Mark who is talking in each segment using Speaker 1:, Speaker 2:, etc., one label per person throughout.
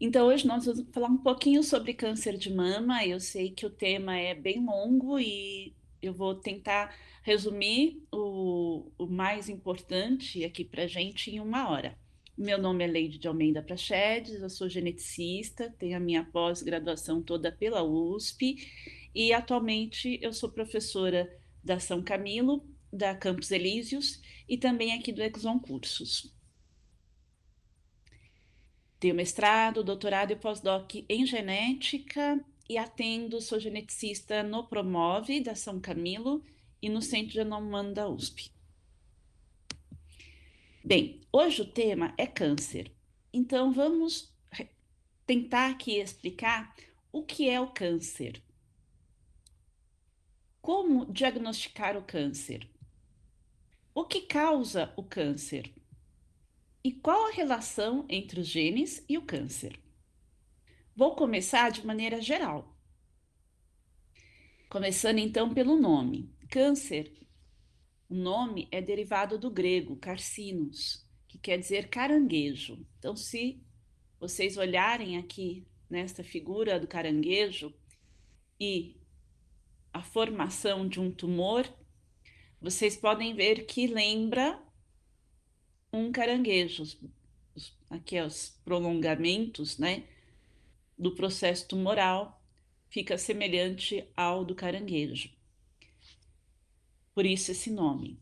Speaker 1: Então, hoje nós vamos falar um pouquinho sobre câncer de mama. Eu sei que o tema é bem longo e eu vou tentar resumir o mais importante aqui para gente em 1 hora. Meu nome é Leide de Almeida Prachedes, eu sou geneticista, tenho a minha pós-graduação toda pela USP e atualmente eu sou professora da São Camilo, da Campos Elíseos e também aqui do Exon Cursos. Tenho mestrado, doutorado e pós-doc em genética e sou geneticista no Promove da São Camilo e no Centro Genoma Humano da USP. Bem, hoje o tema é câncer. Então vamos tentar aqui explicar o que é o câncer. Como diagnosticar o câncer? O que causa o câncer? E qual a relação entre os genes e o câncer? Vou começar de maneira geral. Começando então pelo nome. Câncer, o nome é derivado do grego carcinos, que quer dizer caranguejo. Então, se vocês olharem aqui nesta figura do caranguejo e a formação de um tumor, vocês podem ver que lembra um caranguejo. Aqui os prolongamentos, né, do processo tumoral fica semelhante ao do caranguejo. Por isso esse nome.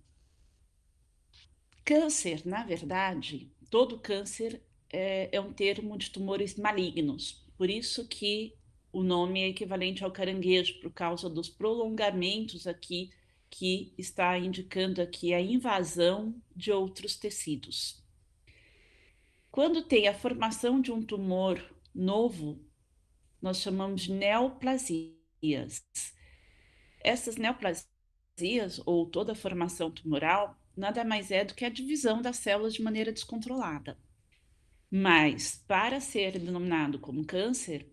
Speaker 1: Câncer, na verdade, todo câncer é um termo de tumores malignos. Por isso que o nome é equivalente ao caranguejo, por causa dos prolongamentos aqui, que está indicando aqui a invasão de outros tecidos. Quando tem a formação de um tumor novo, nós chamamos de neoplasias. Essas neoplasias, ou toda a formação tumoral, nada mais é do que a divisão das células de maneira descontrolada. Mas, para ser denominado como câncer,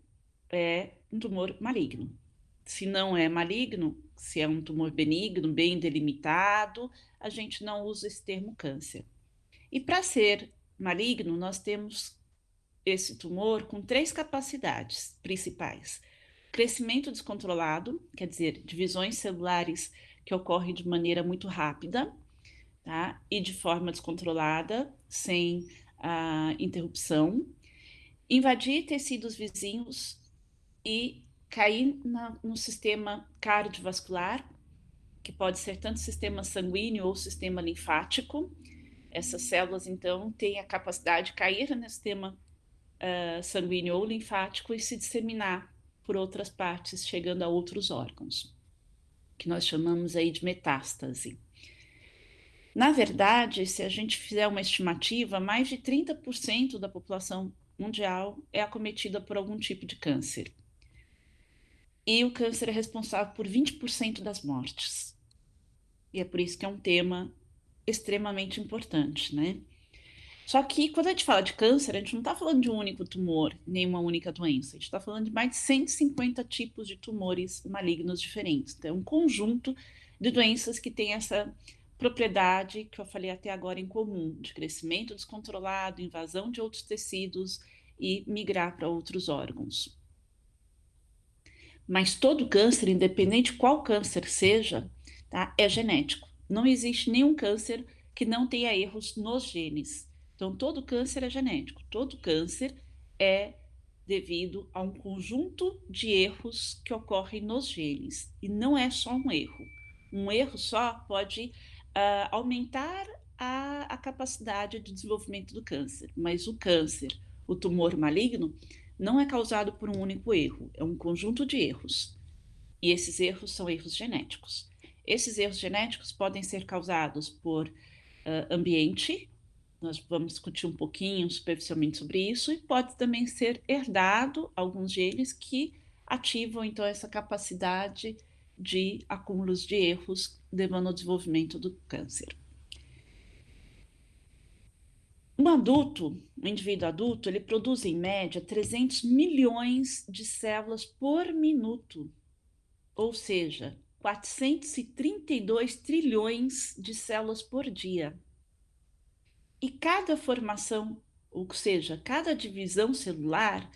Speaker 1: é um tumor maligno. Se não é maligno, se é um tumor benigno, bem delimitado, a gente não usa esse termo câncer. E para ser maligno, nós temos esse tumor com 3 capacidades principais: crescimento descontrolado, quer dizer, divisões celulares que ocorrem de maneira muito rápida, tá? E de forma descontrolada, sem interrupção, invadir tecidos vizinhos e cair no sistema cardiovascular, que pode ser tanto sistema sanguíneo ou sistema linfático. Essas células, então, têm a capacidade de cair no sistema sanguíneo ou linfático e se disseminar por outras partes, chegando a outros órgãos, que nós chamamos aí de metástase. Na verdade, se a gente fizer uma estimativa, mais de 30% da população mundial é acometida por algum tipo de câncer. E o câncer é responsável por 20% das mortes. E é por isso que é um tema extremamente importante, né? Só que quando a gente fala de câncer, a gente não está falando de um único tumor, nem uma única doença. A gente está falando de mais de 150 tipos de tumores malignos diferentes. Então, é um conjunto de doenças que tem essa propriedade que eu falei até agora em comum, de crescimento descontrolado, invasão de outros tecidos e migrar para outros órgãos. Mas todo câncer, independente qual câncer seja, tá, é genético. Não existe nenhum câncer que não tenha erros nos genes. Então, todo câncer é genético. Todo câncer é devido a um conjunto de erros que ocorrem nos genes. E não é só um erro. Um erro só pode aumentar a capacidade de desenvolvimento do câncer. Mas o câncer, o tumor maligno, não é causado por um único erro, é um conjunto de erros. E esses erros são erros genéticos. Esses erros genéticos podem ser causados por ambiente, nós vamos discutir um pouquinho superficialmente sobre isso, e pode também ser herdado alguns genes que ativam então essa capacidade de acúmulos de erros, levando ao desenvolvimento do câncer. Um indivíduo adulto, ele produz em média 300 milhões de células por minuto, ou seja, 432 trilhões de células por dia. E cada formação ou seja, cada divisão celular,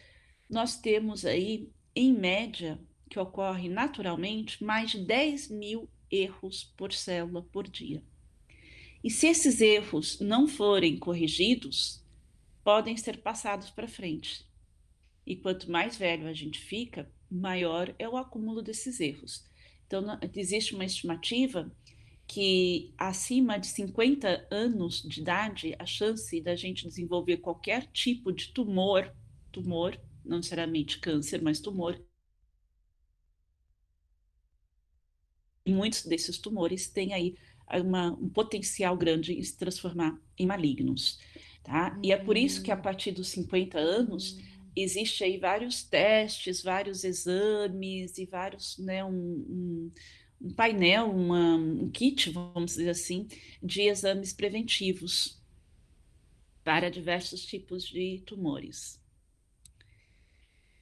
Speaker 1: nós temos aí, em média, que ocorre naturalmente, mais de 10.000 erros por célula por dia. E se esses erros não forem corrigidos, podem ser passados para frente. E quanto mais velho a gente fica, maior é o acúmulo desses erros. Então, existe uma estimativa que acima de 50 anos de idade, a chance da gente desenvolver qualquer tipo de tumor, não necessariamente câncer, mas tumor, e muitos desses tumores têm aí um potencial grande em se transformar em malignos, tá? E é por isso que a partir dos 50 anos existe aí vários testes, vários exames e vários, né, um painel, um kit, vamos dizer assim, de exames preventivos para diversos tipos de tumores.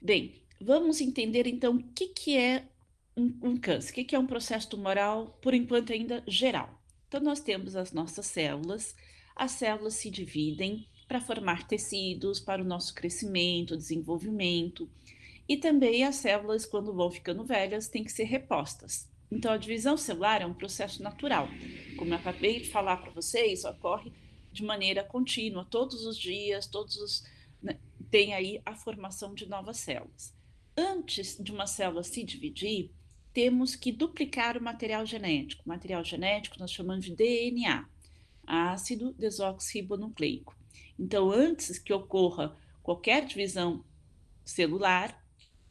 Speaker 1: Bem, vamos entender então o que é um câncer, o que é um processo tumoral, por enquanto ainda geral. Então, nós temos as nossas células, as células se dividem para formar tecidos para o nosso crescimento, desenvolvimento, e também as células, quando vão ficando velhas, têm que ser repostas. Então, a divisão celular é um processo natural. Como eu acabei de falar para vocês, ocorre de maneira contínua, todos os dias, né, tem aí a formação de novas células. Antes de uma célula se dividir, temos que duplicar o material genético. O material genético nós chamamos de DNA, ácido desoxirribonucleico. Então, antes que ocorra qualquer divisão celular,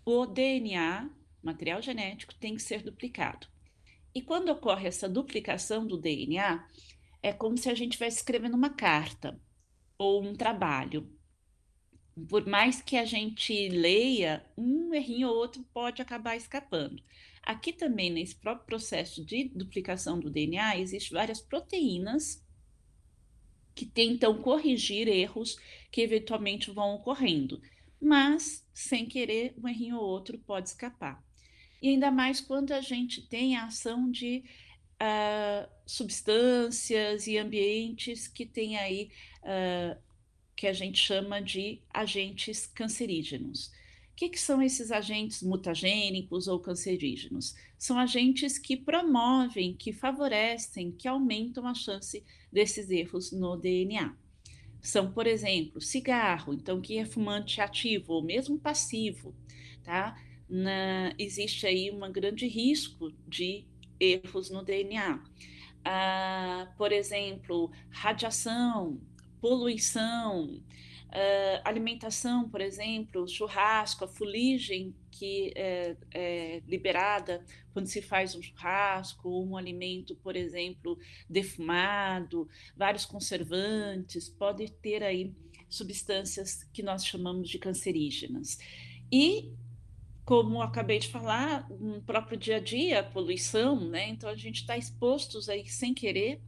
Speaker 1: o DNA, material genético, tem que ser duplicado. E quando ocorre essa duplicação do DNA, é como se a gente estivesse escrevendo uma carta ou um trabalho. Por mais que a gente leia, um errinho ou outro pode acabar escapando. Aqui também, nesse próprio processo de duplicação do DNA, existem várias proteínas que tentam corrigir erros que eventualmente vão ocorrendo, mas, sem querer, um errinho ou outro pode escapar. E ainda mais quando a gente tem a ação de substâncias e ambientes que tem aí, que a gente chama de agentes cancerígenos. O que são esses agentes mutagênicos ou cancerígenos? São agentes que promovem, que favorecem, que aumentam a chance desses erros no DNA. São, por exemplo, cigarro, então quem é fumante ativo ou mesmo passivo, tá? Existe aí um grande risco de erros no DNA. Por exemplo, radiação, poluição, alimentação, por exemplo, churrasco, a fuligem que é liberada quando se faz um churrasco, ou um alimento, por exemplo, defumado, vários conservantes, pode ter aí substâncias que nós chamamos de cancerígenas. E como acabei de falar, no próprio dia a dia, a poluição, né? Então a gente está expostos aí sem querer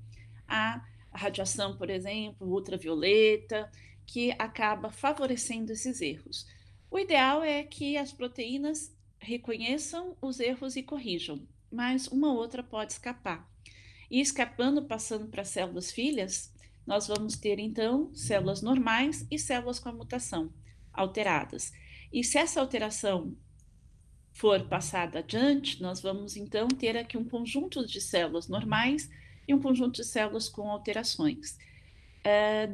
Speaker 1: à radiação, por exemplo, ultravioleta, que acaba favorecendo esses erros. O ideal é que as proteínas reconheçam os erros e corrijam, mas uma outra pode escapar. E escapando, passando para células filhas, nós vamos ter então células normais e células com a mutação alteradas. E se essa alteração for passada adiante, nós vamos então ter aqui um conjunto de células normais e um conjunto de células com alterações.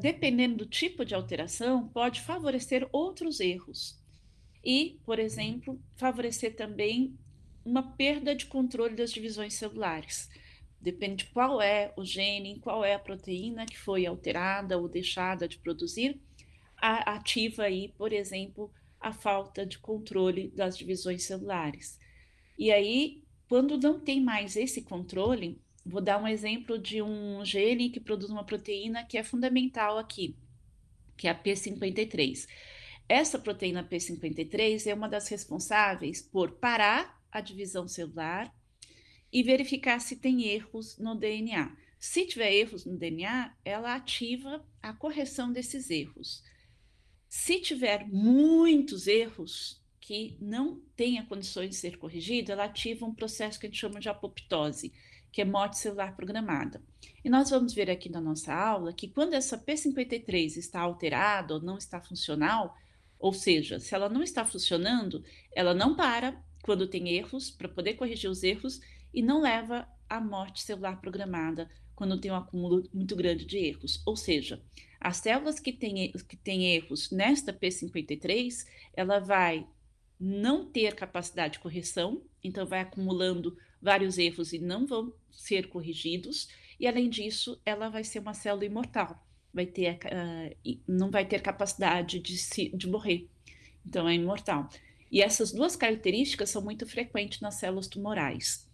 Speaker 1: Dependendo do tipo de alteração, pode favorecer outros erros e, por exemplo, favorecer também uma perda de controle das divisões celulares. Depende de qual é o gene, qual é a proteína que foi alterada ou deixada de produzir, ativa aí, por exemplo, a falta de controle das divisões celulares. E aí, quando não tem mais esse controle, vou dar um exemplo de um gene que produz uma proteína que é fundamental aqui, que é a P53. Essa proteína P53 é uma das responsáveis por parar a divisão celular e verificar se tem erros no DNA. Se tiver erros no DNA, ela ativa a correção desses erros. Se tiver muitos erros, que não tenha condições de ser corrigida, ela ativa um processo que a gente chama de apoptose, que é morte celular programada. E nós vamos ver aqui na nossa aula que quando essa P53 está alterada ou não está funcional, ou seja, se ela não está funcionando, ela não para quando tem erros, para poder corrigir os erros, e não leva à morte celular programada quando tem um acúmulo muito grande de erros. Ou seja, as células que têm erros nesta P53, ela vai não ter capacidade de correção, então vai acumulando vários erros e não vão ser corrigidos, e além disso, ela vai ser uma célula imortal, não vai ter capacidade de morrer, então é imortal. E essas duas características são muito frequentes nas células tumorais.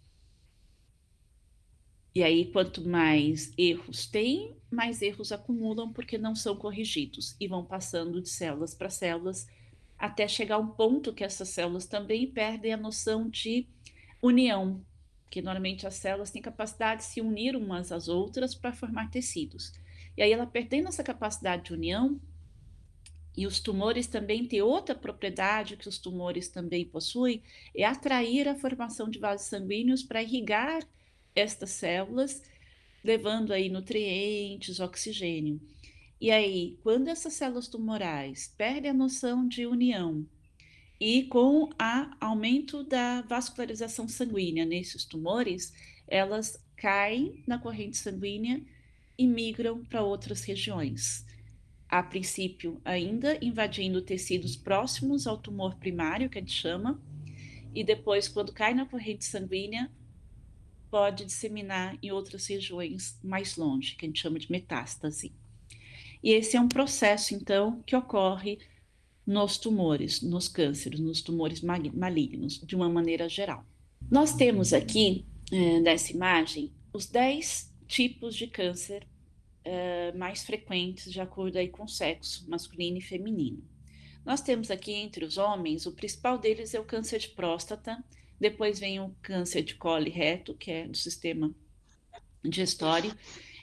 Speaker 1: E aí, quanto mais erros tem, mais erros acumulam porque não são corrigidos e vão passando de células para células até chegar a um ponto que essas células também perdem a noção de união, porque normalmente as células têm capacidade de se unir umas às outras para formar tecidos. E aí, ela perdendo essa capacidade de união, e os tumores também têm outra propriedade que os tumores também possuem, é atrair a formação de vasos sanguíneos para irrigar estas células, levando aí nutrientes, oxigênio. E aí, quando essas células tumorais perdem a noção de união e com o aumento da vascularização sanguínea nesses tumores, elas caem na corrente sanguínea e migram para outras regiões. A princípio, ainda invadindo tecidos próximos ao tumor primário, que a gente chama, e depois, quando cai na corrente sanguínea, pode disseminar em outras regiões mais longe, que a gente chama de metástase. E esse é um processo, então, que ocorre nos tumores, nos cânceres, nos tumores malignos, de uma maneira geral. Nós temos aqui, nessa imagem, os 10 tipos de câncer mais frequentes, de acordo aí com o sexo, masculino e feminino. Nós temos aqui entre os homens, o principal deles é o câncer de próstata, depois vem o câncer de colo e reto, que é do sistema digestório,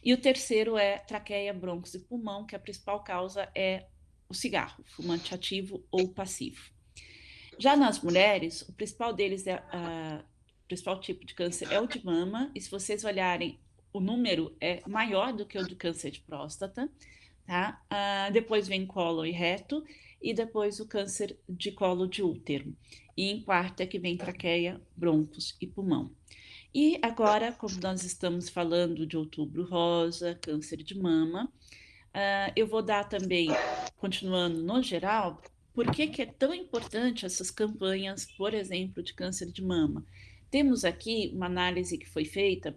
Speaker 1: e o terceiro é traqueia, brônquios e pulmão, que a principal causa é o cigarro, fumante ativo ou passivo. Já nas mulheres, o principal deles o principal tipo de câncer é o de mama, e se vocês olharem, o número é maior do que o de câncer de próstata, tá? Depois vem colo e reto, e depois o câncer de colo de útero. E em quarto é que vem traqueia, brônquios e pulmão. E agora, como nós estamos falando de outubro rosa, câncer de mama, eu vou dar também, continuando no geral, por que é tão importante essas campanhas, por exemplo, de câncer de mama. Temos aqui uma análise que foi feita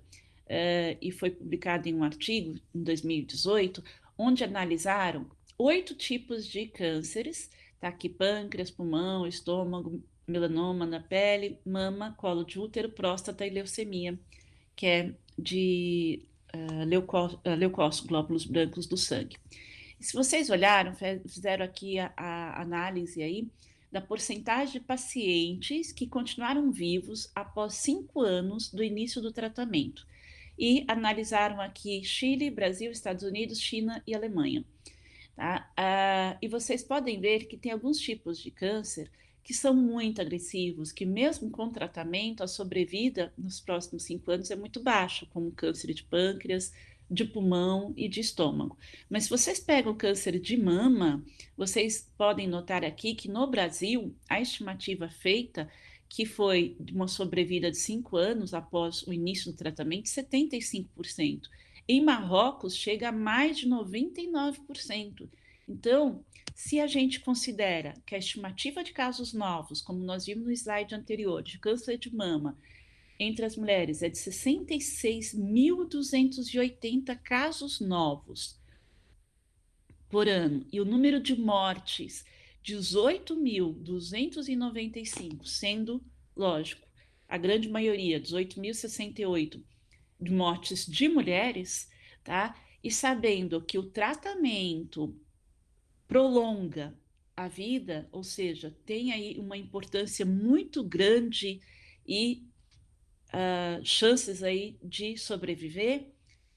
Speaker 1: e foi publicada em um artigo em 2018, onde analisaram 8 tipos de cânceres, tá aqui pâncreas, pulmão, estômago, melanoma na pele, mama, colo de útero, próstata e leucemia, que é de leucócitos, glóbulos brancos do sangue. E se vocês olharam, fizeram aqui a análise aí da porcentagem de pacientes que continuaram vivos após 5 anos do início do tratamento. E analisaram aqui Chile, Brasil, Estados Unidos, China e Alemanha. Tá? E vocês podem ver que tem alguns tipos de câncer que são muito agressivos, que mesmo com tratamento, a sobrevida nos próximos 5 anos é muito baixa, como câncer de pâncreas, de pulmão e de estômago. Mas se vocês pegam o câncer de mama, vocês podem notar aqui que no Brasil, a estimativa feita, que foi de uma sobrevida de 5 anos após o início do tratamento, 75%. Em Marrocos, chega a mais de 99%. Então, se a gente considera que a estimativa de casos novos, como nós vimos no slide anterior, de câncer de mama, entre as mulheres é de 66.280 casos novos por ano, e o número de mortes, 18.295, sendo, lógico, a grande maioria, 18.068, de mortes de mulheres, tá? E sabendo que o tratamento prolonga a vida, ou seja, tem aí uma importância muito grande e chances aí de sobreviver,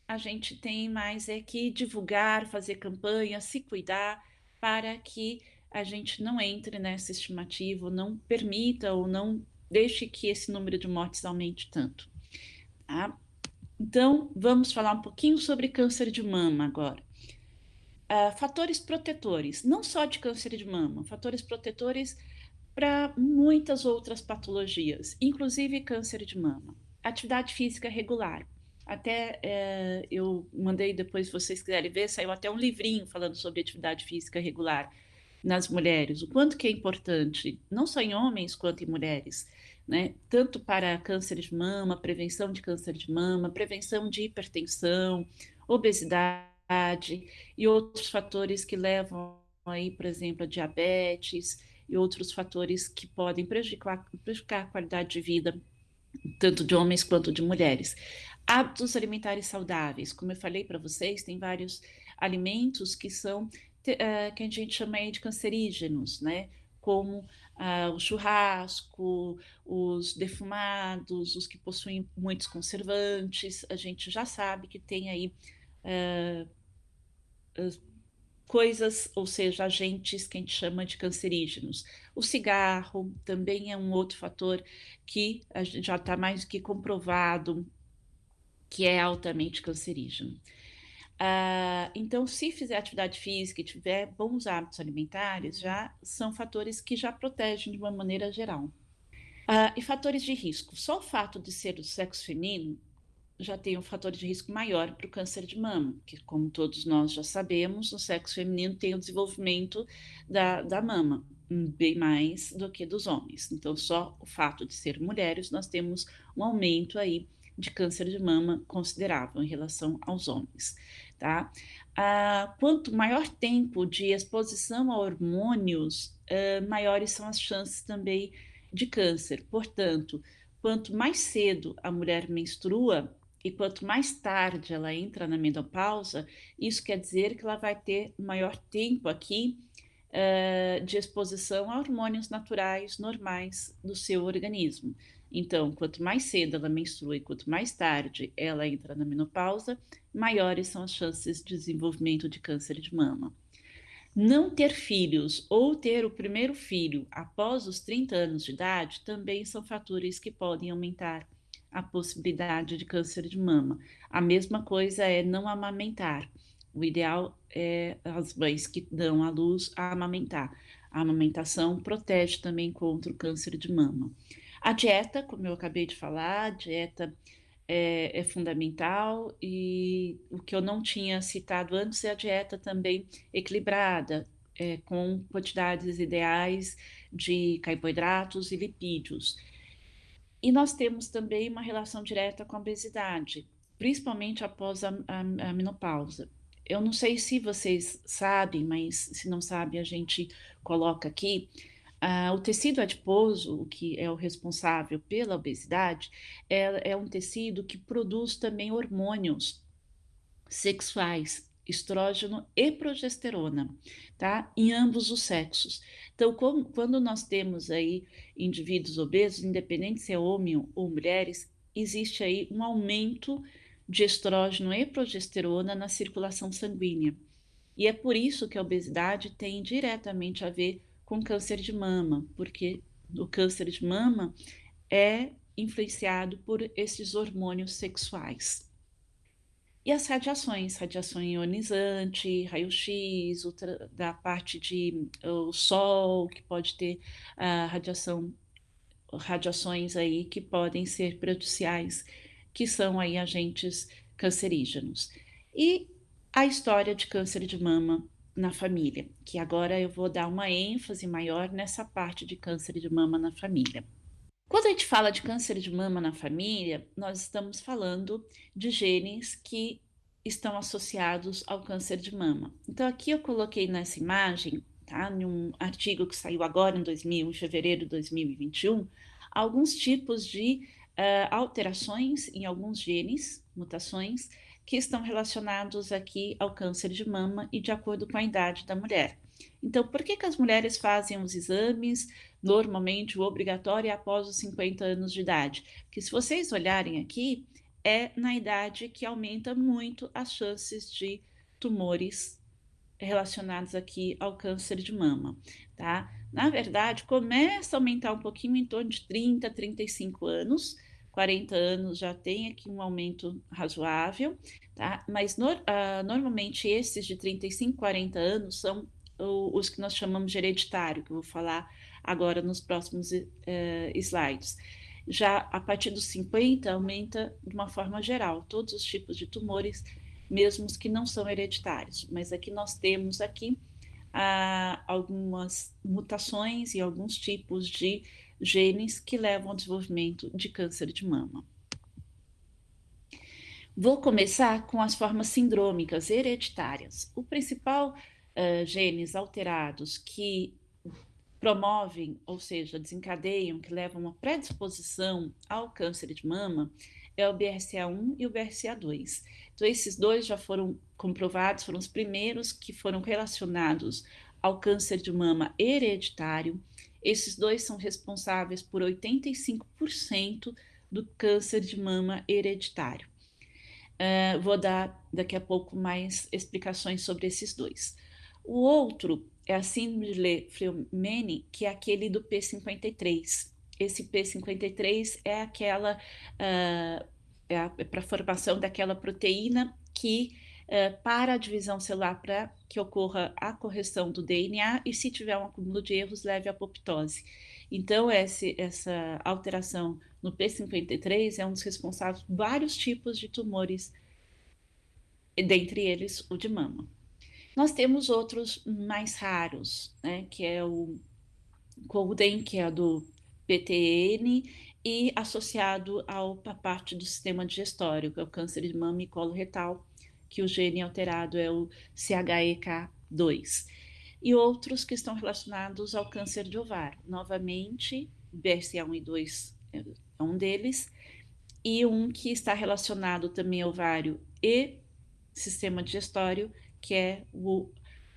Speaker 1: a gente tem mais é que divulgar, fazer campanha, se cuidar para que a gente não entre nessa estimativa, não permita ou não deixe que esse número de mortes aumente tanto. Tá? Então, vamos falar um pouquinho sobre câncer de mama agora. Fatores protetores, não só de câncer de mama, fatores protetores para muitas outras patologias, inclusive câncer de mama. Atividade física regular. Até eu mandei depois, se vocês quiserem ver, saiu até um livrinho falando sobre atividade física regular nas mulheres, o quanto que é importante, não só em homens quanto em mulheres, né? Tanto para câncer de mama, prevenção de câncer de mama, prevenção de hipertensão, obesidade e outros fatores que levam aí, por exemplo, a diabetes e outros fatores que podem prejudicar a qualidade de vida tanto de homens quanto de mulheres. Hábitos alimentares saudáveis, como eu falei para vocês, tem vários alimentos que são que a gente chama aí de cancerígenos, né? Como o churrasco, os defumados, os que possuem muitos conservantes, a gente já sabe que tem aí coisas, ou seja, agentes que a gente chama de cancerígenos. O cigarro também é um outro fator que já está mais que comprovado que é altamente cancerígeno. Então, se fizer atividade física e tiver bons hábitos alimentares, já são fatores que já protegem de uma maneira geral. E fatores de risco. Só o fato de ser do sexo feminino já tem um fator de risco maior para o câncer de mama, que, como todos nós já sabemos, o sexo feminino tem o desenvolvimento da mama bem mais do que dos homens. Então, só o fato de ser mulheres, nós temos um aumento aí de câncer de mama considerável em relação aos homens, tá? Quanto maior tempo de exposição a hormônios, maiores são as chances também de câncer. Portanto, quanto mais cedo a mulher menstrua, e quanto mais tarde ela entra na menopausa, isso quer dizer que ela vai ter maior tempo aqui de exposição a hormônios naturais normais do seu organismo. Então, quanto mais cedo ela menstrua e quanto mais tarde ela entra na menopausa, maiores são as chances de desenvolvimento de câncer de mama. Não ter filhos ou ter o primeiro filho após os 30 anos de idade também são fatores que podem aumentar a possibilidade de câncer de mama. A mesma coisa é não amamentar. O ideal é as mães que dão à luz a amamentar. A amamentação protege também contra o câncer de mama. A dieta, como eu acabei de falar, a dieta é fundamental e o que eu não tinha citado antes é a dieta também equilibrada, com quantidades ideais de carboidratos e lipídios. E nós temos também uma relação direta com a obesidade, principalmente após a menopausa. Eu não sei se vocês sabem, mas se não sabem, a gente coloca aqui. O tecido adiposo, que é o responsável pela obesidade, é um tecido que produz também hormônios sexuais, estrógeno e progesterona, tá? Em ambos os sexos. Então, quando nós temos aí indivíduos obesos, independente se é homem ou mulheres, existe aí um aumento de estrógeno e progesterona na circulação sanguínea. E é por isso que a obesidade tem diretamente a ver com câncer de mama, porque o câncer de mama é influenciado por esses hormônios sexuais. E as radiações, radiação ionizante, raio-x, da parte de o sol, que pode ter radiações aí que podem ser prejudiciais, que são aí agentes cancerígenos. E a história de câncer de mama na família, que agora eu vou dar uma ênfase maior nessa parte de câncer de mama na família. Quando a gente fala de câncer de mama na família, nós estamos falando de genes que estão associados ao câncer de mama. Então, aqui eu coloquei nessa imagem, tá, num artigo que saiu agora em fevereiro de 2021, alguns tipos de alterações em alguns genes, mutações, que estão relacionados aqui ao câncer de mama e de acordo com a idade da mulher. Então, por que as mulheres fazem os exames? Normalmente, o obrigatório é após os 50 anos de idade. Porque se vocês olharem aqui, é na idade que aumenta muito as chances de tumores relacionados aqui ao câncer de mama, tá? Na verdade, começa a aumentar um pouquinho em torno de 30, 35 anos, 40 anos já tem aqui um aumento razoável, tá? Mas normalmente esses de 35, 40 anos são os que nós chamamos de hereditário, que eu vou falar agora nos próximos slides. Já a partir dos 50 aumenta de uma forma geral, todos os tipos de tumores, mesmo os que não são hereditários. Mas aqui nós temos aqui algumas mutações e alguns tipos de genes que levam ao desenvolvimento de câncer de mama. Vou começar com as formas sindrômicas hereditárias. O principal genes alterados que promovem, ou seja, desencadeiam, que levam a uma predisposição ao câncer de mama, é o BRCA1 e o BRCA2. Então, esses dois já foram comprovados, foram os primeiros que foram relacionados ao câncer de mama hereditário. Esses dois são responsáveis por 85% do câncer de mama hereditário. Vou dar daqui a pouco mais explicações sobre esses dois. O outro é a síndrome de Le-Fraumeni, que é aquele do P53. Esse P53 é aquela para a formação daquela proteína que para a divisão celular para que ocorra a correção do DNA e, se tiver um acúmulo de erros, leve à apoptose. Então, essa alteração no P53 é um dos responsáveis por vários tipos de tumores, dentre eles o de mama. Nós temos outros mais raros, né, que é o Colden, que é do PTN, e associado à parte do sistema digestório, que é o câncer de mama e colo retal, que o gene alterado é o CHEK2. E outros que estão relacionados ao câncer de ovário. Novamente, BRCA1 e 2 é um deles, e um que está relacionado também ao ovário e sistema digestório, que é o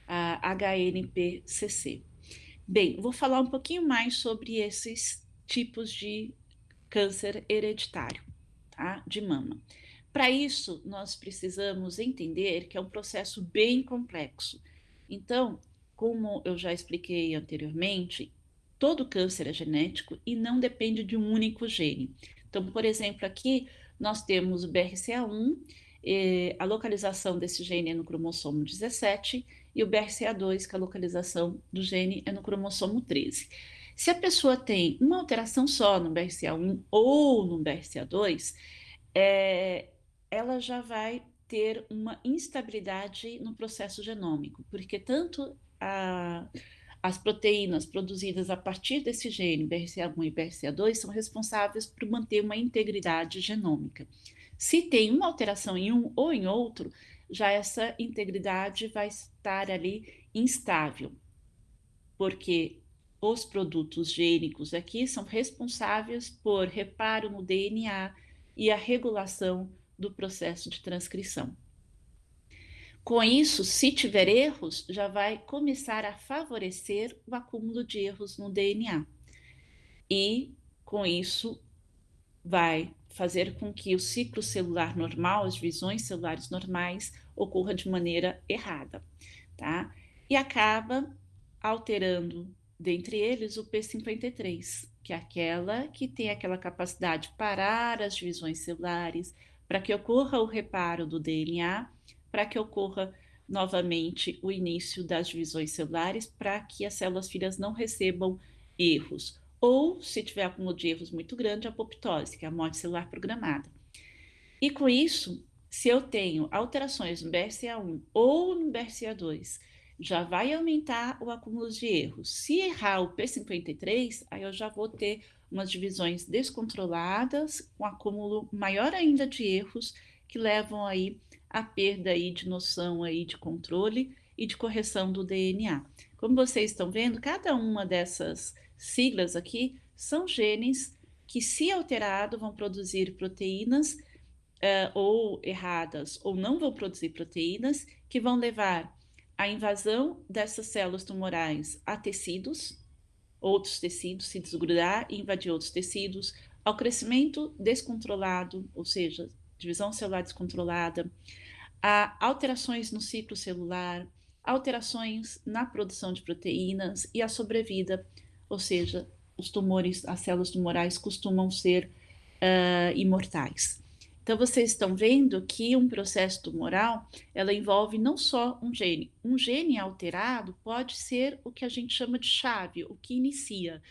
Speaker 1: HNPCC. Bem, vou falar um pouquinho mais sobre esses tipos de câncer hereditário, tá? De mama. Para isso, nós precisamos entender que é um processo bem complexo. Então, como eu já expliquei anteriormente, todo câncer é genético e não depende de um único gene. Então, por exemplo, aqui nós temos o BRCA1, a localização desse gene é no cromossomo 17, e o BRCA2, que a localização do gene é no cromossomo 13. Se a pessoa tem uma alteração só no BRCA1 ou no BRCA2, ela já vai ter uma instabilidade no processo genômico, porque tanto as proteínas produzidas a partir desse gene, BRCA1 e BRCA2, são responsáveis por manter uma integridade genômica. Se tem uma alteração em um ou em outro, já essa integridade vai estar ali instável, porque os produtos gênicos aqui são responsáveis por reparo no DNA e a regulação do processo de transcrição. Com isso, se tiver erros, já vai começar a favorecer o acúmulo de erros no DNA. E, com isso, vai fazer com que o ciclo celular normal, as divisões celulares normais, ocorra de maneira errada, tá? E acaba alterando, dentre eles, o P53, que é aquela que tem aquela capacidade de parar as divisões celulares, para que ocorra o reparo do DNA, para que ocorra novamente o início das divisões celulares, para que as células filhas não recebam erros. Ou, se tiver acúmulo de erros muito grande, a apoptose, que é a morte celular programada. E com isso, se eu tenho alterações no BRCA1 ou no BRCA2, já vai aumentar o acúmulo de erros. Se errar o P53, aí eu já vou ter umas divisões descontroladas, com acúmulo maior ainda de erros, que levam aí a perda aí de noção aí de controle e de correção do DNA. Como vocês estão vendo, cada uma dessas siglas aqui são genes que, se alterado, vão produzir proteínas ou erradas, ou não vão produzir proteínas, que vão levar à invasão dessas células tumorais a tecidos, outros tecidos, se desgrudar e invadir outros tecidos, ao crescimento descontrolado, ou seja, divisão celular descontrolada, a alterações no ciclo celular, alterações na produção de proteínas e a sobrevida, ou seja, os tumores, as células tumorais costumam ser imortais. Então, vocês estão vendo que um processo tumoral, ela envolve não só um gene. Um gene alterado pode ser o que a gente chama de chave, o que inicia.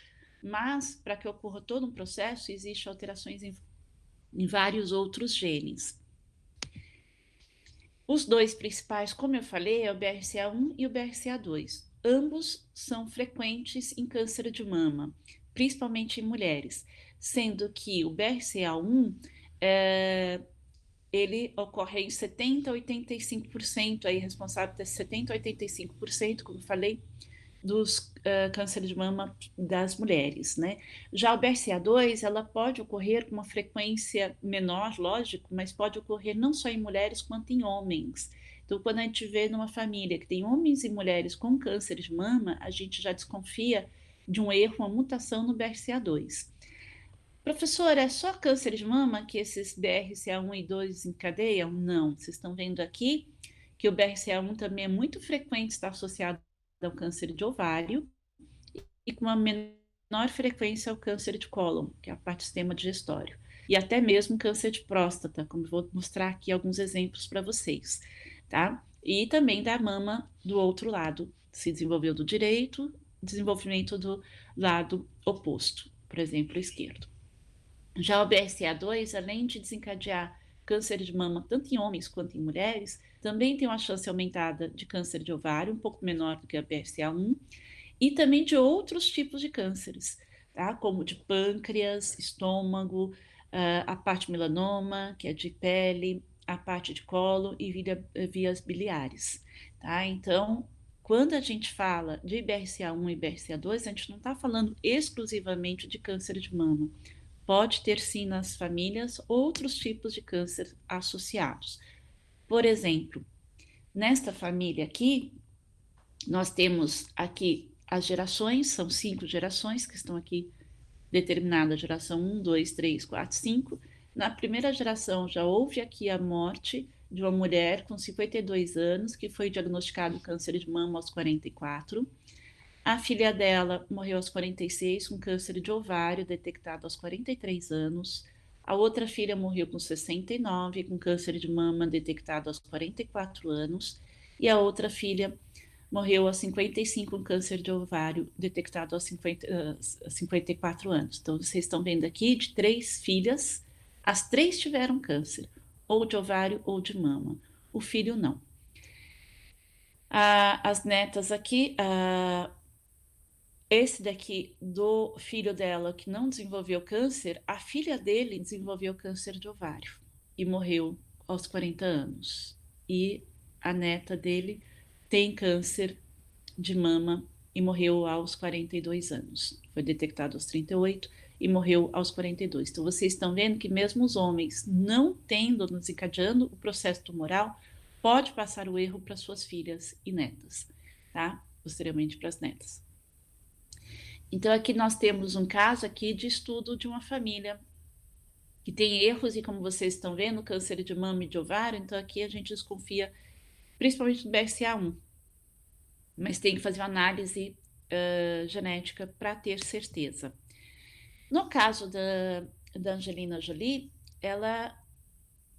Speaker 1: Mas, para que ocorra todo um processo, existem alterações em vários outros genes. Os dois principais, como eu falei, é o BRCA1 e o BRCA2. Ambos são frequentes em câncer de mama, principalmente em mulheres, sendo que o BRCA1 ele ocorre em 70 a 85%, aí responsável por 70 a 85%, como eu falei, dos cânceres de mama das mulheres, né? Já o BRCA2, ela pode ocorrer com uma frequência menor, lógico, mas pode ocorrer não só em mulheres quanto em homens. Então, quando a gente vê numa família que tem homens e mulheres com câncer de mama, a gente já desconfia de um erro, uma mutação no BRCA2. Professor, é só câncer de mama que esses BRCA1 e 2 encadeiam? Não, vocês estão vendo aqui que o BRCA1 também é muito frequente, está associado ao câncer de ovário e com uma menor frequência ao câncer de cólon, que é a parte do sistema digestório, e até mesmo câncer de próstata, como vou mostrar aqui alguns exemplos para vocês, tá? E também da mama do outro lado, se desenvolveu do direito, desenvolvimento do lado oposto, por exemplo, esquerdo. Já o BRCA2, além de desencadear câncer de mama tanto em homens quanto em mulheres, também tem uma chance aumentada de câncer de ovário, um pouco menor do que a BRCA1, e também de outros tipos de cânceres, tá? Como de pâncreas, estômago, a parte melanoma, que é de pele, a parte de colo e vias biliares, tá? Então, quando a gente fala de BRCA1 e BRCA2, a gente não está falando exclusivamente de câncer de mama. Pode ter sim nas famílias outros tipos de câncer associados. Por exemplo, nesta família aqui, nós temos aqui as gerações, são 5 gerações que estão aqui determinadas, geração 1, 2, 3, 4, 5. Na primeira geração já houve aqui a morte de uma mulher com 52 anos que foi diagnosticado câncer de mama aos 44. A filha dela morreu aos 46 com câncer de ovário detectado aos 43 anos. A outra filha morreu com 69 com câncer de mama detectado aos 44 anos. E a outra filha morreu aos 55 com câncer de ovário detectado aos 54 anos. Então, vocês estão vendo aqui de 3 filhas, as 3 tiveram câncer, ou de ovário ou de mama. O filho não. As netas aqui, esse daqui do filho dela que não desenvolveu câncer, a filha dele desenvolveu câncer de ovário e morreu aos 40 anos. E a neta dele tem câncer de mama e morreu aos 42 anos. Foi detectado aos 38 e morreu aos 42. Então, vocês estão vendo que mesmo os homens não tendo, desencadeando o processo tumoral, pode passar o erro para suas filhas e netas, tá? Posteriormente para as netas. Então, aqui nós temos um caso aqui de estudo de uma família que tem erros e, como vocês estão vendo, câncer de mama e de ovário, então aqui a gente desconfia principalmente do BRCA1, mas tem que fazer uma análise genética para ter certeza. No caso da Angelina Jolie, ela,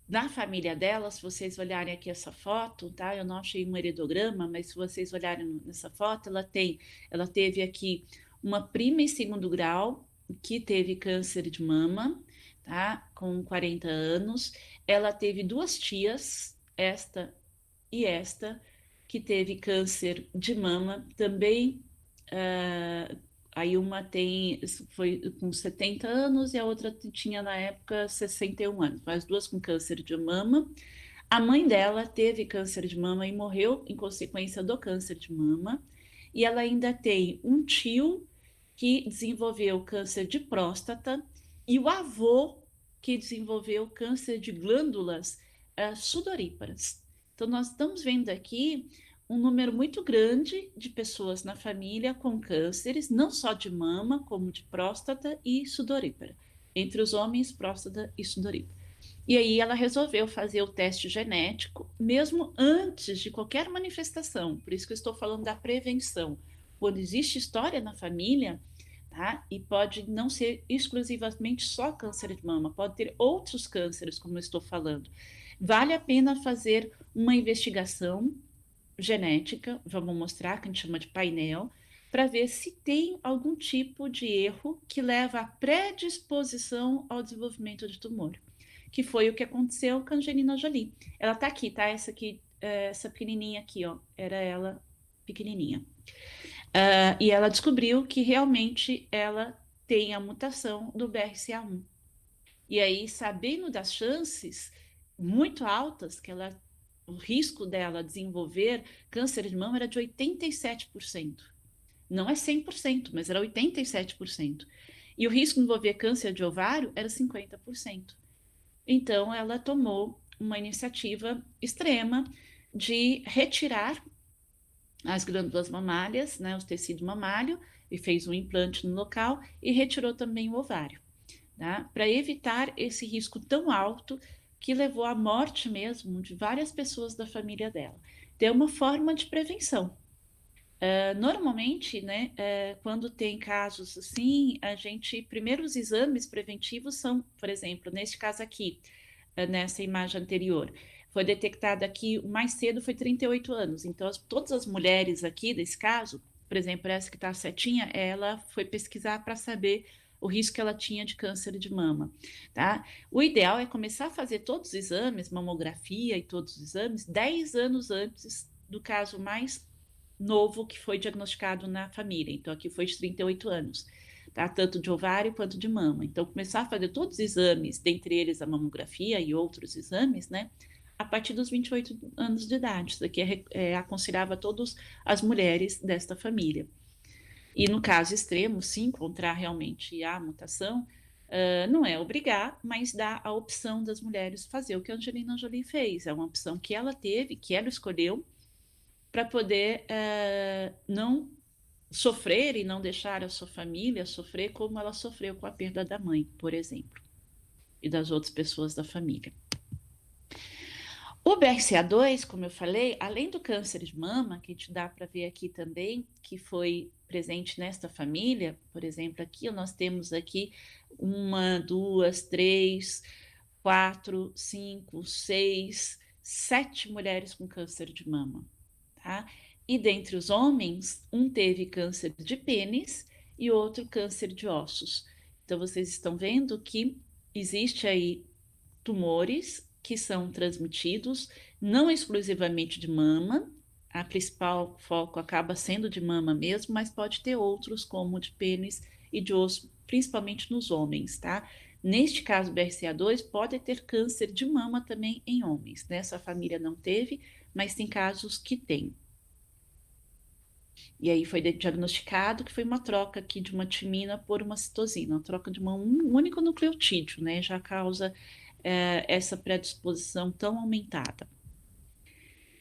Speaker 1: na família dela, se vocês olharem aqui essa foto, tá? Eu não achei um heredograma, mas se vocês olharem nessa foto, ela teve aqui uma prima em segundo grau que teve câncer de mama, tá? Com 40 anos. Ela teve 2 tias, esta e esta, que teve câncer de mama também. Aí uma foi com 70 anos e a outra tinha na época 61 anos, as duas com câncer de mama. A mãe dela teve câncer de mama e morreu em consequência do câncer de mama. E ela ainda tem um tio que desenvolveu câncer de próstata e o avô que desenvolveu câncer de glândulas sudoríparas. Então, nós estamos vendo aqui um número muito grande de pessoas na família com cânceres, não só de mama, como de próstata e sudorípara. Entre os homens, próstata e sudorípara. E aí ela resolveu fazer o teste genético, mesmo antes de qualquer manifestação. Por isso que eu estou falando da prevenção. Quando existe história na família, tá? E pode não ser exclusivamente só câncer de mama, pode ter outros cânceres, como eu estou falando. Vale a pena fazer uma investigação genética, vamos mostrar, que a gente chama de painel, para ver se tem algum tipo de erro que leva à predisposição ao desenvolvimento de tumor, que foi o que aconteceu com a Angelina Jolie. Ela tá aqui, tá? Essa aqui, essa pequenininha aqui, ó, era ela pequenininha. E ela descobriu que realmente ela tem a mutação do BRCA1. E aí, sabendo das chances muito altas que ela, o risco dela desenvolver câncer de mama era de 87%. Não é 100%, mas era 87%. E o risco de envolver câncer de ovário era 50%. Então, ela tomou uma iniciativa extrema de retirar as glândulas mamárias, né, o tecido mamário, e fez um implante no local e retirou também o ovário, tá? Para evitar esse risco tão alto que levou à morte mesmo de várias pessoas da família dela. Tem uma forma de prevenção. Normalmente, né, quando tem casos assim, a gente, primeiro os exames preventivos são, por exemplo, neste caso aqui, nessa imagem anterior, foi detectada aqui, o mais cedo foi 38 anos, então todas as mulheres aqui desse caso, por exemplo, essa que está a setinha, ela foi pesquisar para saber o risco que ela tinha de câncer de mama, tá? O ideal é começar a fazer todos os exames, mamografia e todos os exames, 10 anos antes do caso mais novo que foi diagnosticado na família. Então, aqui foi de 38 anos, tá? Tanto de ovário quanto de mama. Então, começar a fazer todos os exames, dentre eles a mamografia e outros exames, né? A partir dos 28 anos de idade. Isso aqui aconselhava todas as mulheres desta família. E no caso extremo, se encontrar realmente a mutação, não é obrigar, mas dá a opção das mulheres fazer o que a Angelina Jolie fez. É uma opção que ela teve, que ela escolheu, para poder não sofrer e não deixar a sua família sofrer como ela sofreu com a perda da mãe, por exemplo, e das outras pessoas da família. O BRCA2, como eu falei, além do câncer de mama, que te dá para ver aqui também, que foi presente nesta família, por exemplo, aqui nós temos aqui 1, 2, 3, 4, 5, 6, 7 mulheres com câncer de mama, tá? E dentre os homens, um teve câncer de pênis e outro câncer de ossos. Então, vocês estão vendo que existe aí tumores que são transmitidos não exclusivamente de mama, a principal foco acaba sendo de mama mesmo, mas pode ter outros como de pênis e de osso, principalmente nos homens, tá? Neste caso, BRCA2 pode ter câncer de mama também em homens. Nessa família não teve, mas tem casos que tem. E aí foi diagnosticado que foi uma troca aqui de uma timina por uma citosina, uma troca de um único nucleotídeo, né? Já causa essa predisposição tão aumentada.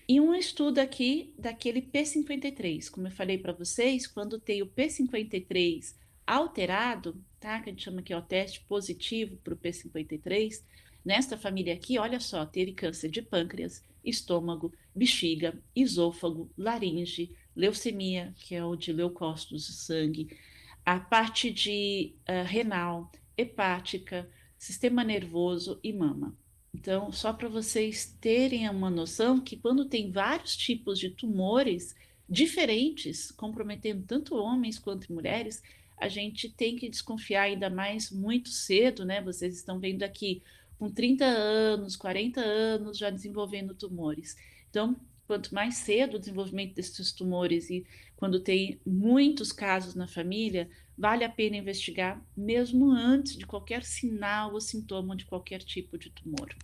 Speaker 1: E um estudo aqui daquele P53, como eu falei para vocês, quando tem o P53 alterado, tá? Que a gente chama aqui, ó, teste positivo para o P53, nesta família aqui, olha só, teve câncer de pâncreas, estômago, bexiga, esôfago, laringe, leucemia, que é o de leucócitos de sangue, a parte de renal, hepática, sistema nervoso e mama. Então, só para vocês terem uma noção que quando tem vários tipos de tumores diferentes, comprometendo tanto homens quanto mulheres, a gente tem que desconfiar ainda mais muito cedo, né? Vocês estão vendo aqui com 30 anos, 40 anos já desenvolvendo tumores. Então, quanto mais cedo o desenvolvimento desses tumores e quando tem muitos casos na família, vale a pena investigar mesmo antes de qualquer sinal ou sintoma de qualquer tipo de tumor.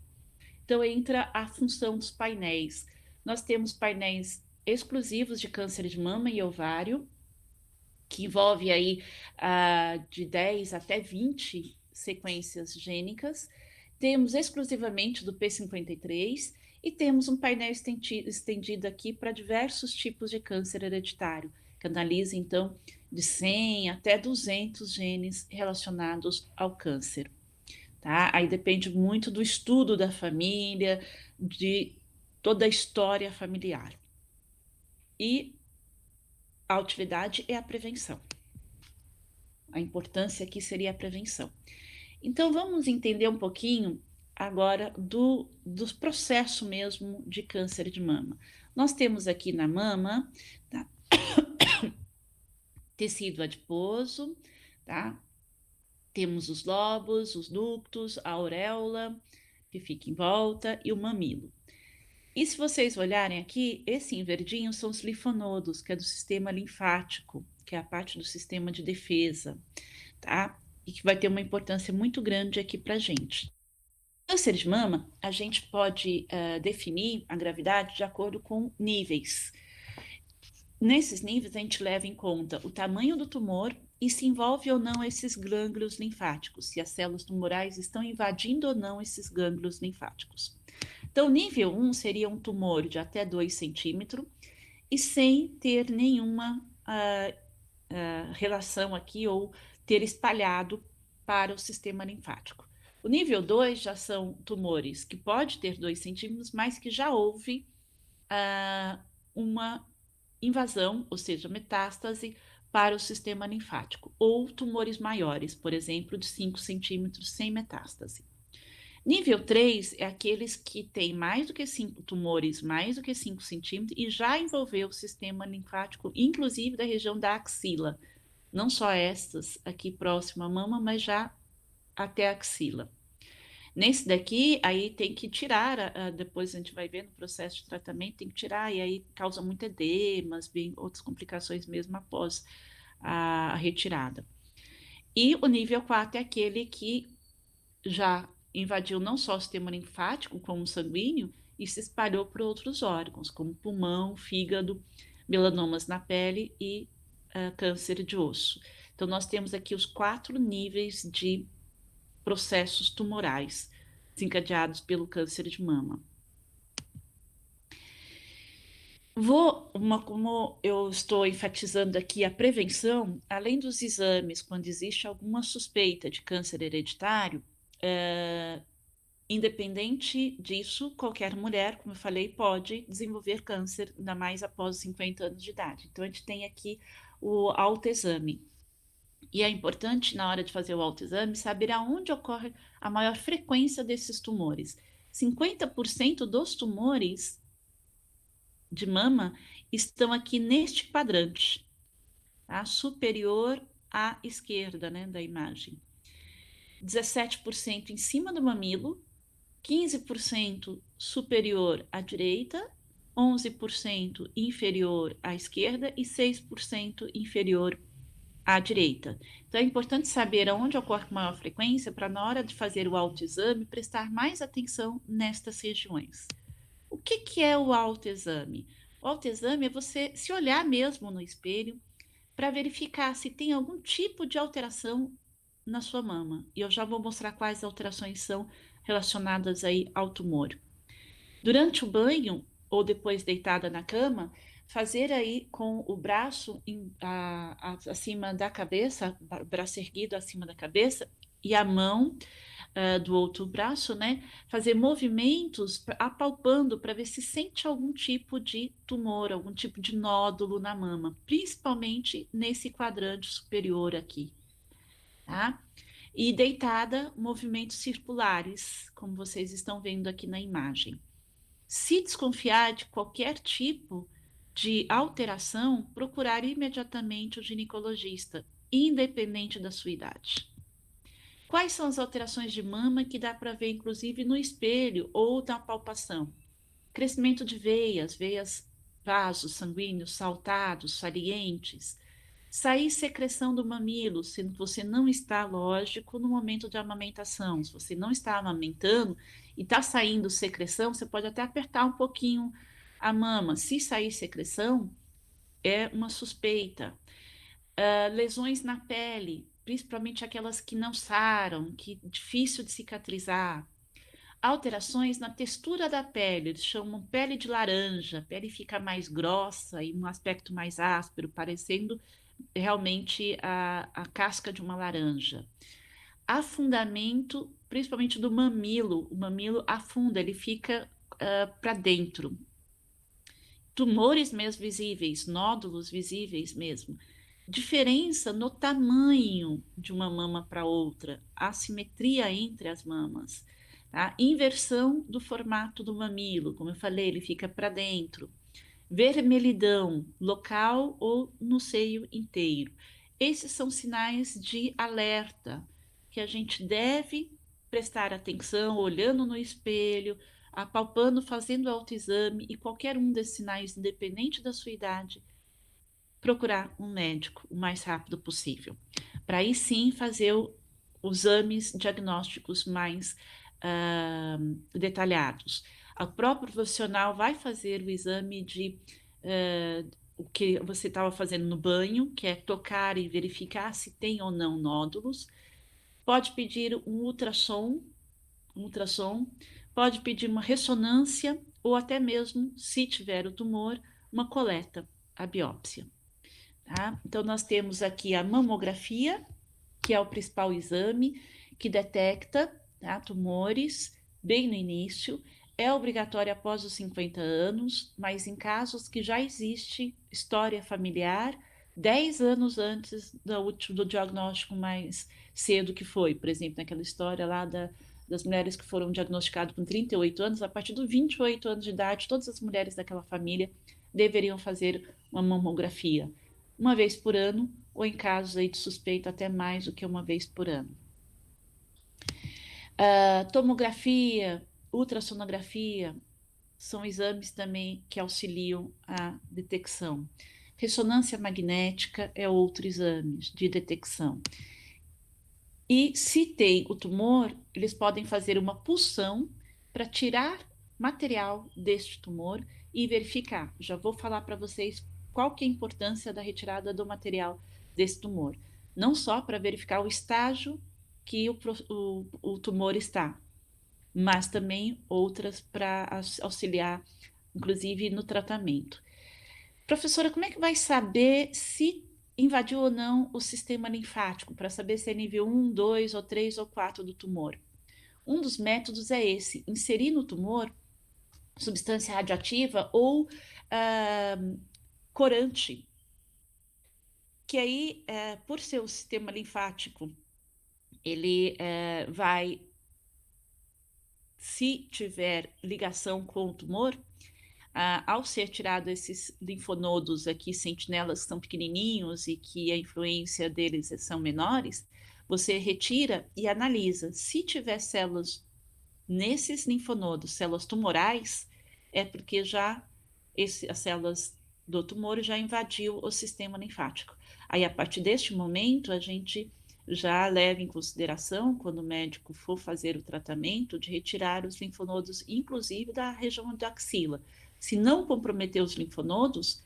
Speaker 1: Então entra a função dos painéis. Nós temos painéis exclusivos de câncer de mama e ovário, que envolve aí de 10 até 20 sequências gênicas. Temos exclusivamente do P53 e temos um painel estendido aqui para diversos tipos de câncer hereditário, que analisa então de 100 até 200 genes relacionados ao câncer. tá? Aí depende muito do estudo da família, de toda a história familiar. E a utilidade é a prevenção. A importância aqui seria a prevenção. Então, vamos entender um pouquinho agora do processo mesmo de câncer de mama. Nós temos aqui na mama, tá? Tecido adiposo, tá? Temos os lobos, os ductos, a auréola, que fica em volta, e o mamilo. E se vocês olharem aqui, esse em verdinho são os linfonodos, que é do sistema linfático, que é a parte do sistema de defesa, tá? E que vai ter uma importância muito grande aqui para a gente. Câncer de mama, a gente pode definir a gravidade de acordo com níveis. Nesses níveis, a gente leva em conta o tamanho do tumor e se envolve ou não esses gânglios linfáticos, se as células tumorais estão invadindo ou não esses gânglios linfáticos. Então, nível 1 seria um tumor de até 2 centímetros e sem ter nenhuma relação aqui ou ter espalhado para o sistema linfático. O nível 2 já são tumores que pode ter 2 centímetros, mas que já houve uma invasão, ou seja, metástase para o sistema linfático, ou tumores maiores, por exemplo, de 5 centímetros sem metástase. Nível 3 é aqueles que têm mais do que 5 tumores, mais do que 5 centímetros, e já envolveu o sistema linfático, inclusive da região da axila. Não só estas aqui próximo à mama, mas já até a axila. Nesse daqui, aí tem que tirar, depois a gente vai ver no processo de tratamento, tem que tirar, e aí causa muito edemas, bem, outras complicações mesmo após a retirada. E o nível 4 é aquele que já invadiu não só o sistema linfático, como o sanguíneo, e se espalhou para outros órgãos, como pulmão, fígado, melanomas na pele e câncer de osso. Então, nós temos aqui os 4 níveis de processos tumorais desencadeados pelo câncer de mama. Como eu estou enfatizando aqui a prevenção, além dos exames, quando existe alguma suspeita de câncer hereditário, independente disso, qualquer mulher, como eu falei, pode desenvolver câncer, ainda mais após os 50 anos de idade. Então, a gente tem aqui o autoexame. E é importante, na hora de fazer o autoexame, saber aonde ocorre a maior frequência desses tumores. 50% dos tumores de mama estão aqui neste quadrante, tá? Superior à esquerda, né, da imagem. 17% em cima do mamilo, 15% superior à direita, 11% inferior à esquerda e 6% inferior à direita. Então, é importante saber aonde ocorre com maior frequência para, na hora de fazer o autoexame, prestar mais atenção nestas regiões. O que é o autoexame? O autoexame é você se olhar mesmo no espelho para verificar se tem algum tipo de alteração na sua mama. E eu já vou mostrar quais alterações são relacionadas aí ao tumor. Durante o banho ou depois deitada na cama, fazer aí com o braço acima da cabeça, braço erguido acima da cabeça, e a mão do outro braço, né? Fazer movimentos apalpando para ver se sente algum tipo de tumor, algum tipo de nódulo na mama, principalmente nesse quadrante superior aqui, tá? E deitada, movimentos circulares, como vocês estão vendo aqui na imagem. Se desconfiar de qualquer tipo de alteração, procurar imediatamente o ginecologista, independente da sua idade. Quais são as alterações de mama que dá para ver, inclusive, no espelho ou na palpação? Crescimento de veias, vasos sanguíneos saltados, salientes. Sair secreção do mamilo, se você não está, lógico, no momento de amamentação. Se você não está amamentando e está saindo secreção, você pode até apertar um pouquinho a mama. Se sair secreção, é uma suspeita. Lesões na pele, principalmente aquelas que não saram, que é difícil de cicatrizar. Alterações na textura da pele, eles chamam pele de laranja, a pele fica mais grossa e um aspecto mais áspero, parecendo realmente a casca de uma laranja. Afundamento principalmente do mamilo. O mamilo afunda, ele fica para dentro. Tumores mesmo visíveis, nódulos visíveis mesmo. Diferença no tamanho de uma mama para outra, assimetria entre as mamas, tá? Inversão do formato do mamilo, como eu falei, ele fica para dentro. Vermelhidão, local ou no seio inteiro. Esses são sinais de alerta que a gente deve prestar atenção, olhando no espelho, apalpando, fazendo autoexame e qualquer um desses sinais, independente da sua idade, procurar um médico o mais rápido possível. Para aí sim fazer os exames diagnósticos mais detalhados. O próprio profissional vai fazer o exame de o que você estava fazendo no banho, que é tocar e verificar se tem ou não nódulos. Pode pedir um ultrassom, pode pedir uma ressonância ou até mesmo, se tiver o tumor, uma coleta, a biópsia. Tá? Então, nós temos aqui a mamografia, que é o principal exame que detecta, tá, tumores bem no início. É obrigatório após os 50 anos, mas em casos que já existe história familiar, 10 anos antes do diagnóstico mais cedo que foi. Por exemplo, naquela história lá das mulheres que foram diagnosticadas com 38 anos, a partir dos 28 anos de idade, todas as mulheres daquela família deveriam fazer uma mamografia uma vez por ano, ou em casos aí de suspeita, até mais do que uma vez por ano. Tomografia, ultrassonografia, são exames também que auxiliam a detecção. Ressonância magnética é outro exame de detecção. E se tem o tumor, eles podem fazer uma punção para tirar material deste tumor e verificar. Já vou falar para vocês qual que é a importância da retirada do material desse tumor. Não só para verificar o estágio que o tumor está, mas também outras para auxiliar, inclusive no tratamento. Professora, como é que vai saber se invadiu ou não o sistema linfático, para saber se é nível 1, 2 ou 3 ou 4 do tumor? Um dos métodos é esse: inserir no tumor substância radioativa ou corante, que aí, por ser o sistema linfático, ele vai, se tiver ligação com o tumor, ao ser tirado esses linfonodos aqui, sentinelas que são pequenininhos e que a influência deles são menores, você retira e analisa. Se tiver células nesses linfonodos, células tumorais, é porque já as células do tumor já invadiu o sistema linfático. Aí, a partir deste momento, a gente já leva em consideração, quando o médico for fazer o tratamento, de retirar os linfonodos, inclusive da região da axila. Se não comprometer os linfonodos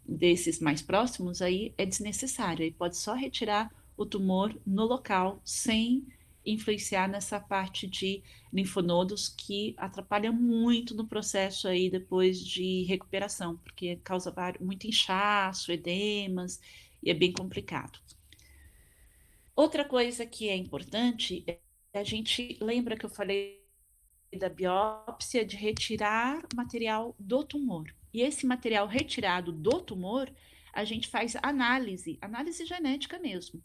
Speaker 1: desses mais próximos, aí é desnecessário. Aí pode só retirar o tumor no local, sem influenciar nessa parte de linfonodos que atrapalha muito no processo aí depois de recuperação, porque causa muito inchaço, edemas, e é bem complicado. Outra coisa que é importante é a gente lembra que eu falei da biópsia, de retirar material do tumor. E esse material retirado do tumor, a gente faz análise genética mesmo.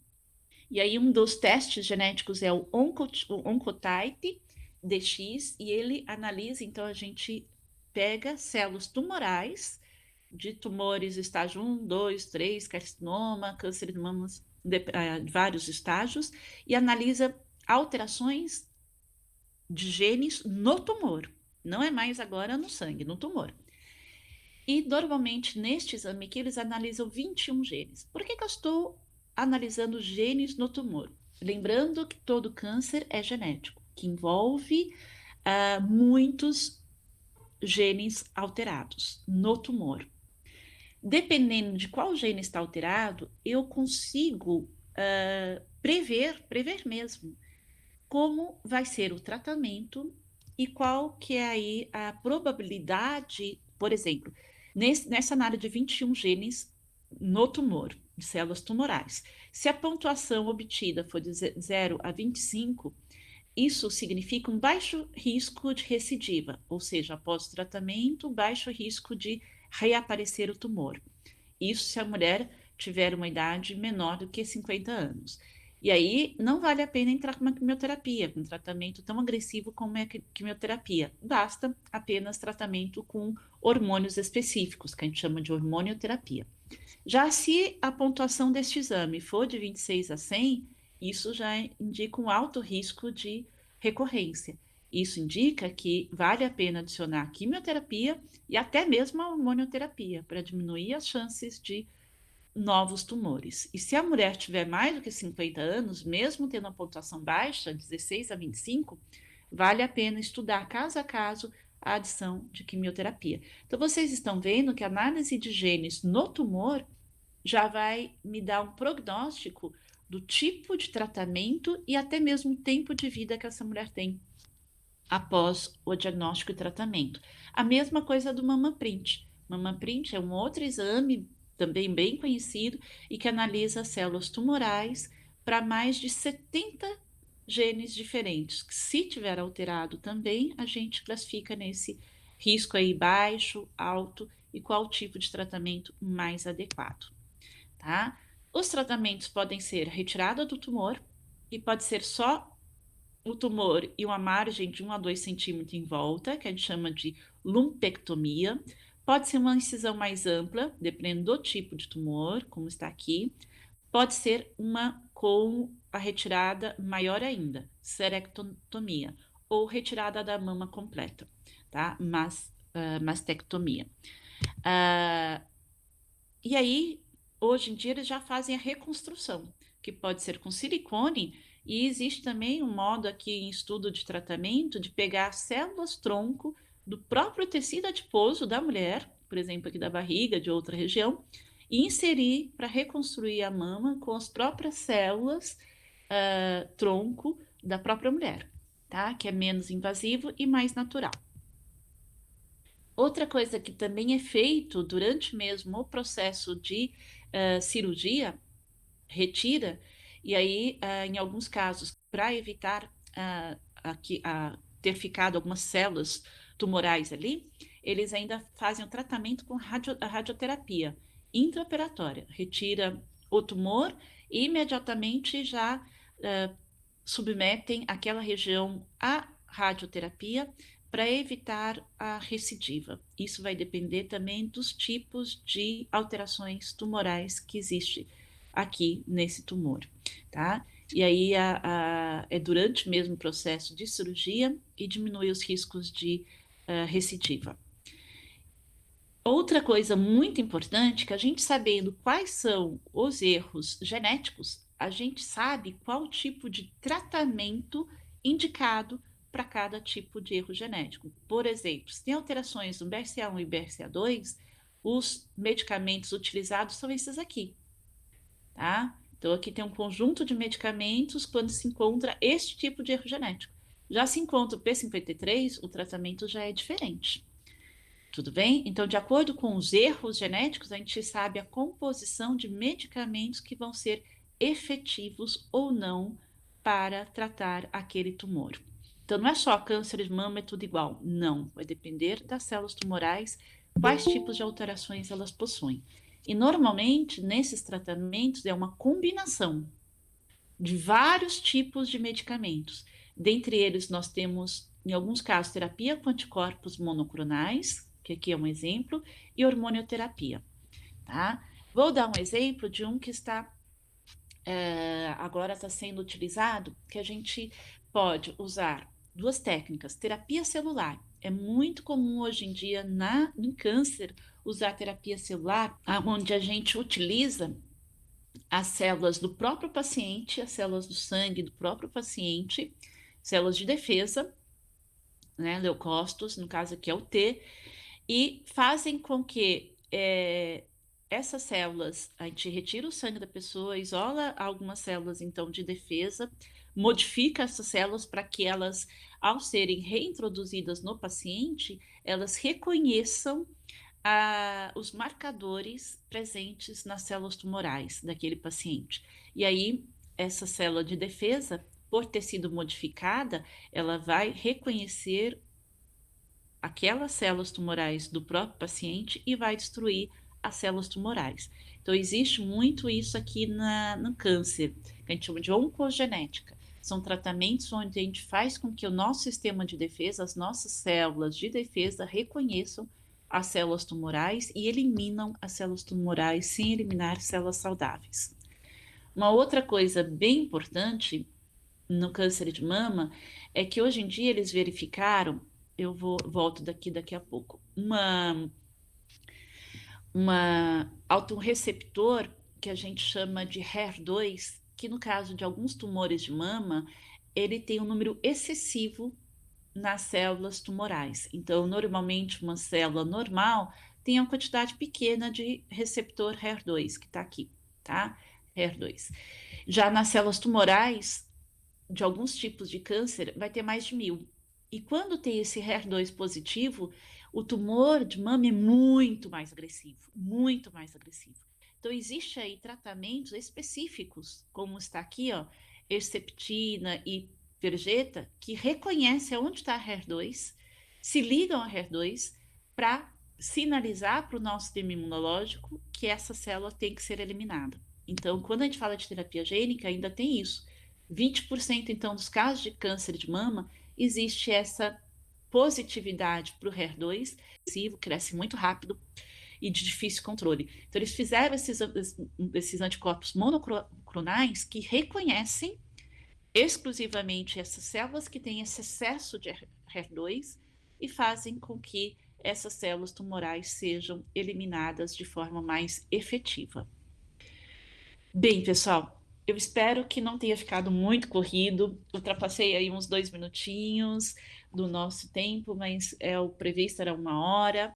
Speaker 1: E aí um dos testes genéticos é o Oncotype DX, e ele analisa, então a gente pega células tumorais de tumores estágio 1, 2, 3, carcinoma, câncer de mamas, vários estágios, e analisa alterações de genes no tumor. Não é mais agora no sangue, no tumor. E normalmente neste exame aqui eles analisam 21 genes. Por que eu estou analisando genes no tumor? Lembrando que todo câncer é genético, que envolve muitos genes alterados no tumor. Dependendo de qual gene está alterado, eu consigo prever mesmo como vai ser o tratamento e qual que é aí a probabilidade, por exemplo, nessa análise de 21 genes no tumor, de células tumorais. Se a pontuação obtida for de 0 a 25, isso significa um baixo risco de recidiva, ou seja, após o tratamento, baixo risco de reaparecer o tumor. Isso se a mulher tiver uma idade menor do que 50 anos. E aí não vale a pena entrar com uma quimioterapia, com um tratamento tão agressivo como é a quimioterapia. Basta apenas tratamento com hormônios específicos, que a gente chama de hormonioterapia. Já se a pontuação deste exame for de 26 a 100, isso já indica um alto risco de recorrência. Isso indica que vale a pena adicionar quimioterapia e até mesmo a hormonioterapia para diminuir as chances de novos tumores. E se a mulher tiver mais do que 50 anos, mesmo tendo uma pontuação baixa, 16 a 25, vale a pena estudar caso a caso a adição de quimioterapia. Então, vocês estão vendo que a análise de genes no tumor já vai me dar um prognóstico do tipo de tratamento e até mesmo o tempo de vida que essa mulher tem após o diagnóstico e tratamento. A mesma coisa do Mama Print. Mama Print é um outro exame também bem conhecido e que analisa células tumorais para mais de 70 genes diferentes. Se tiver alterado também, a gente classifica nesse risco aí baixo, alto e qual tipo de tratamento mais adequado, tá? Os tratamentos podem ser retirada do tumor e pode ser só o tumor e uma margem de 1 a 2 centímetros em volta, que a gente chama de lumpectomia. Pode ser uma incisão mais ampla, dependendo do tipo de tumor, como está aqui. Pode ser uma com a retirada maior ainda, serectomia, ou retirada da mama completa, tá? Mastectomia. E aí, hoje em dia, eles já fazem a reconstrução, que pode ser com silicone, e existe também um modo aqui em estudo de tratamento de pegar células-tronco do próprio tecido adiposo da mulher, por exemplo, aqui da barriga, de outra região, e inserir para reconstruir a mama com as próprias células tronco da própria mulher, tá? Que é menos invasivo e mais natural. Outra coisa que também é feito durante mesmo o processo de cirurgia, retira, e aí, em alguns casos, para evitar ter ficado algumas células tumorais ali, eles ainda fazem o tratamento com a radioterapia intraoperatória. Retira o tumor e imediatamente já submetem aquela região à radioterapia para evitar a recidiva. Isso vai depender também dos tipos de alterações tumorais que existe aqui nesse tumor, tá? E aí é durante mesmo o processo de cirurgia e diminui os riscos de recidiva. Outra coisa muito importante, que a gente sabendo quais são os erros genéticos, a gente sabe qual tipo de tratamento indicado para cada tipo de erro genético. Por exemplo, se tem alterações no BRCA1 e BRCA2, os medicamentos utilizados são esses aqui, tá? Então, aqui tem um conjunto de medicamentos quando se encontra este tipo de erro genético. Já se encontra o P53, o tratamento já é diferente. Tudo bem? Então, de acordo com os erros genéticos, a gente sabe a composição de medicamentos que vão ser efetivos ou não para tratar aquele tumor. Então, não é só câncer de mama, é tudo igual. Não, vai depender das células tumorais, quais tipos de alterações elas possuem. E normalmente, nesses tratamentos, é uma combinação de vários tipos de medicamentos. Dentre eles, nós temos, em alguns casos, terapia com anticorpos monoclonais, que aqui é um exemplo, e hormonioterapia, tá? Vou dar um exemplo de um que está agora está sendo utilizado, que a gente pode usar duas técnicas. Terapia celular. É muito comum hoje em dia no câncer usar terapia celular, onde a gente utiliza as células do próprio paciente, as células do sangue do próprio paciente, células de defesa, né, leucócitos, no caso aqui é o T, e fazem com que essas células, a gente retira o sangue da pessoa, isola algumas células então de defesa, modifica essas células para que elas, ao serem reintroduzidas no paciente, elas reconheçam os marcadores presentes nas células tumorais daquele paciente. E aí, essa célula de defesa por ter sido modificada, ela vai reconhecer aquelas células tumorais do próprio paciente e vai destruir as células tumorais. Então, existe muito isso aqui no câncer, que a gente chama de oncogenética. São tratamentos onde a gente faz com que o nosso sistema de defesa, as nossas células de defesa, reconheçam as células tumorais e eliminam as células tumorais sem eliminar células saudáveis. Uma outra coisa bem importante no câncer de mama é que hoje em dia eles verificaram, volto daqui a pouco, um receptor que a gente chama de HER2, que no caso de alguns tumores de mama, ele tem um número excessivo nas células tumorais. Então, normalmente, uma célula normal tem uma quantidade pequena de receptor HER2, que está aqui, tá? HER2. Já nas células tumorais, de alguns tipos de câncer, vai ter mais de 1000. E quando tem esse HER2 positivo, o tumor de mama é muito mais agressivo, muito mais agressivo. Então, existe aí tratamentos específicos, como está aqui, ó, Herceptina e Perjeta, que reconhecem onde está a HER2, se ligam a HER2 para sinalizar para o nosso sistema imunológico que essa célula tem que ser eliminada. Então, quando a gente fala de terapia gênica, ainda tem isso. 20% então dos casos de câncer de mama existe essa positividade para o HER2, cresce muito rápido e de difícil controle. Então, eles fizeram esses anticorpos monoclonais que reconhecem exclusivamente essas células que têm esse excesso de HER2 e fazem com que essas células tumorais sejam eliminadas de forma mais efetiva. Bem, pessoal, eu espero que não tenha ficado muito corrido. Ultrapassei aí uns 2 minutinhos do nosso tempo, mas o previsto era 1 hora.